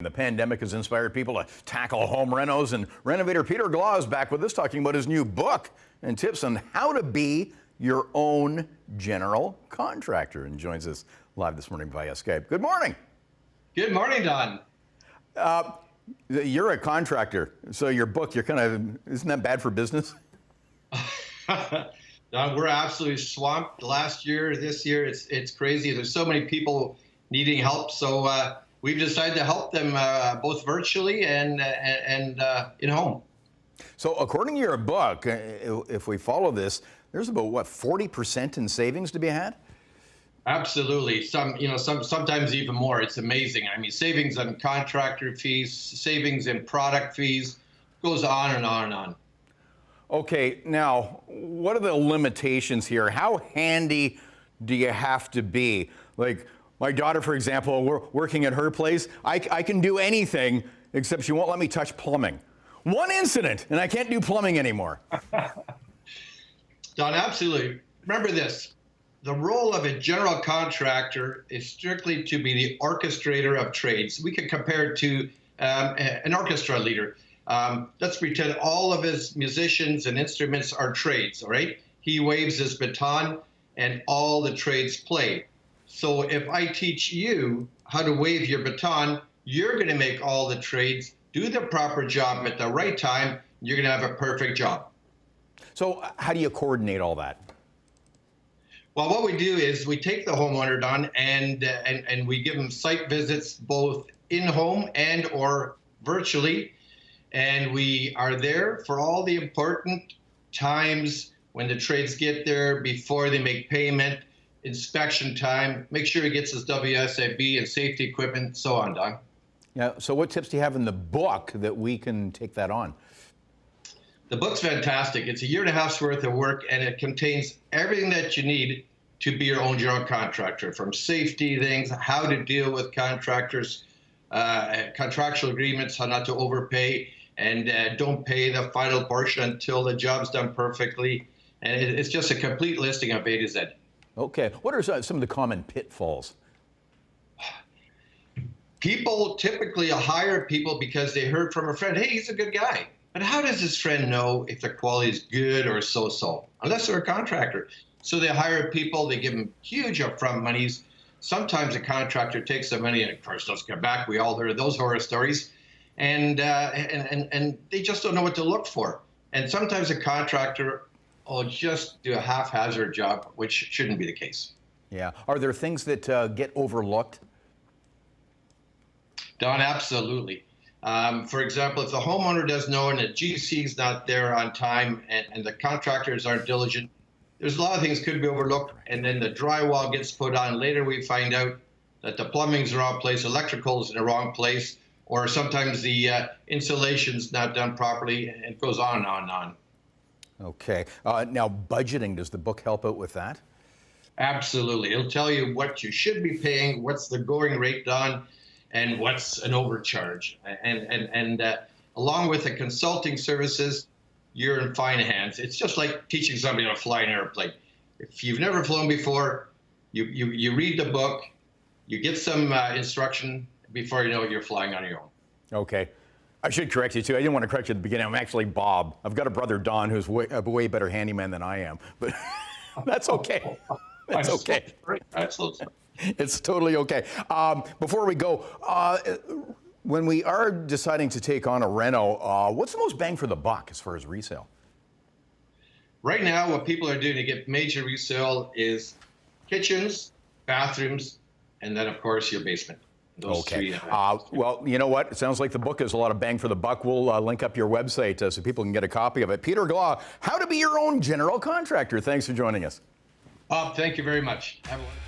The pandemic has inspired people to tackle home renos, and renovator Peter Glaw is back with us talking about his new book and tips on how to be your own general contractor, and joins us live this morning via Skype. Good morning. Good morning, Don. You're a contractor, so your book, isn't that bad for business? Don, we're absolutely swamped last year, this year. It's crazy. There's so many people needing help, so we've decided to help them both virtually and in home. So according to your book, if we follow this, there's about, what, 40% in savings to be had? Absolutely. Sometimes even more. It's amazing. I mean, savings on contractor fees, savings in product fees, goes on and on and on. Okay, now, what are the limitations here? How handy do you have to be? Like, my daughter, for example, we're working at her place. I can do anything except she won't let me touch plumbing. One incident, and I can't do plumbing anymore. Don, absolutely. Remember this. The role of a general contractor is strictly to be the orchestrator of trades. We could compare it to an orchestra leader. Let's pretend all of his musicians and instruments are trades, all right? He waves his baton and all the trades play. So if I teach you how to wave your baton, you're going to make all the trades, do the proper job at the right time, you're going to have a perfect job. So how do you coordinate all that? Well, what we do is we take the homeowner, Don, and we give them site visits both in-home and or virtually. And we are there for all the important times when the trades get there, before they make payment, inspection time, make sure he gets his WSIB and safety equipment, so on, Don. Yeah, so what tips do you have in the book that we can take that on? The book's fantastic. It's a year and a half's worth of work, and it contains everything that you need to be your own general contractor, from safety things, how to deal with contractors, contractual agreements, how not to overpay, and don't pay the final portion until the job's done perfectly. And it's just a complete listing of A to Z. Okay. What are some of the common pitfalls? People typically hire people because they heard from a friend, hey, he's a good guy. But how does his friend know if the quality is good or so-so? Unless they're a contractor. So they hire people, they give them huge upfront monies. Sometimes a contractor takes the money and, of course, doesn't come back. We all heard those horror stories. And they just don't know what to look for. And sometimes a contractor will just do a haphazard job, which shouldn't be the case. Yeah. Are there things that get overlooked? Don, absolutely. For example, if the homeowner doesn't know and the GC is not there on time and the contractors aren't diligent, there's a lot of things could be overlooked. And then the drywall gets put on. Later we find out that the plumbing's in the wrong place, electrical's in the wrong place, or sometimes the insulation's not done properly, and it goes on and on and on. Okay. Now, budgeting, does the book help out with that? Absolutely. It'll tell you what you should be paying, what's the going rate, Don, and what's an overcharge. And along with the consulting services, you're in fine hands. It's just like teaching somebody how to fly an airplane. If you've never flown before, you read the book, you get some instruction, before you know it, you're flying on your own. Okay. I should correct you, too. I didn't want to correct you at the beginning. I'm actually Bob. I've got a brother, Don, who's a way better handyman than I am. But that's okay. That's okay. It's totally okay. Before we go, when we are deciding to take on a reno, what's the most bang for the buck as far as resale? Right now, what people are doing to get major resale is kitchens, bathrooms, and then, of course, your basement. Those okay. Three, well, you know what? It sounds like the book is a lot of bang for the buck. We'll link up your website so people can get a copy of it. Peter Glaw, how to be your own general contractor. Thanks for joining us. Bob, thank you very much. Have a wonderful